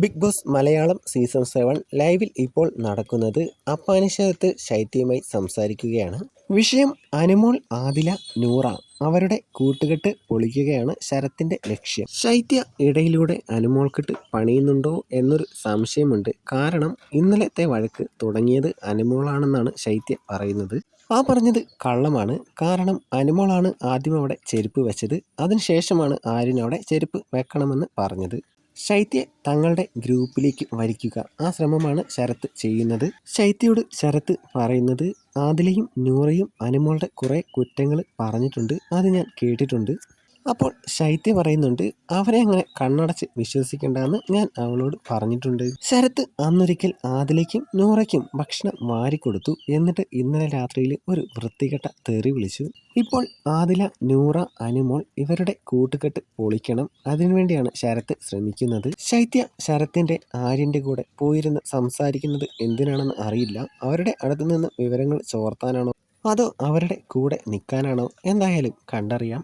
Big boss Malayalam season 7 ലൈവിൽ ഇപ്പോൾ നടക്കുന്നത് അപ്പാനിശരത്ത് ശൈത്യയുമായി സംസാരിക്കുകയാണ്. വിഷയം അനുമോൾ, ആദില, നൂറ അവരുടെ കൂട്ടുകെട്ട് പൊളിക്കുകയാണ് ശരത്തിന്റെ ലക്ഷ്യം. ശൈത്യ ഇടയിലൂടെ അനുമോൾക്കിട്ട് പണിയുന്നുണ്ടോ എന്നൊരു സംശയമുണ്ട്. കാരണം ഇന്നലത്തെ വഴക്ക് തുടങ്ങിയത് അനുമോളാണെന്നാണ് ശൈത്യ പറയുന്നത്. ആ പറഞ്ഞത് കള്ളമാണ്. കാരണം അനുമോളാണ് ആദ്യം അവിടെ ചെരുപ്പ് വെച്ചത്. അതിനുശേഷമാണ് ആര്യൻ അവിടെ ചെരുപ്പ് വെക്കണമെന്ന് പറഞ്ഞത്. ശൈത്യയെ തങ്ങളുടെ ഗ്രൂപ്പിലേക്ക് വലിക്കുക, ആ ശ്രമമാണ് ശരത്ത് ചെയ്യുന്നത്. ശൈത്യയോട് ശരത്ത് പറയുന്നത് ആദിലയും നൂറയും അനുമോളുടെ കുറേ കുറ്റങ്ങൾ പറഞ്ഞിട്ടുണ്ട്, അത് ഞാൻ കേട്ടിട്ടുണ്ട്. അപ്പോൾ ശൈത്യ പറയുന്നുണ്ട് അവരെ അങ്ങനെ കണ്ണടച്ച് വിശ്വസിക്കേണ്ടെന്ന് ഞാൻ അവളോട് പറഞ്ഞിട്ടുണ്ട്. ശരത്ത് അന്നൊരിക്കൽ ആദിലയ്ക്കും നൂറയ്ക്കും ഭക്ഷണം വാരിക്കൊടുത്തു. എന്നിട്ട് ഇന്നലെ രാത്രിയിൽ ഒരു വൃത്തികെട്ട തെറി വിളിച്ചു. ഇപ്പോൾ ആദില, നൂറ, അനുമോൾ ഇവരുടെ കൂട്ടുകെട്ട് പൊളിക്കണം. അതിനുവേണ്ടിയാണ് ശരത്ത് ശ്രമിക്കുന്നത്. ശൈത്യ ശരത്തിന്റെ ആര്യന്റെ കൂടെ പോയിരുന്ന് സംസാരിക്കുന്നത് എന്തിനാണെന്ന് അറിയില്ല. അവരുടെ അടുത്തു നിന്ന് വിവരങ്ങൾ ചോർത്താനാണോ അതോ അവരുടെ കൂടെ നിൽക്കാനാണോ? എന്തായാലും കണ്ടറിയാം.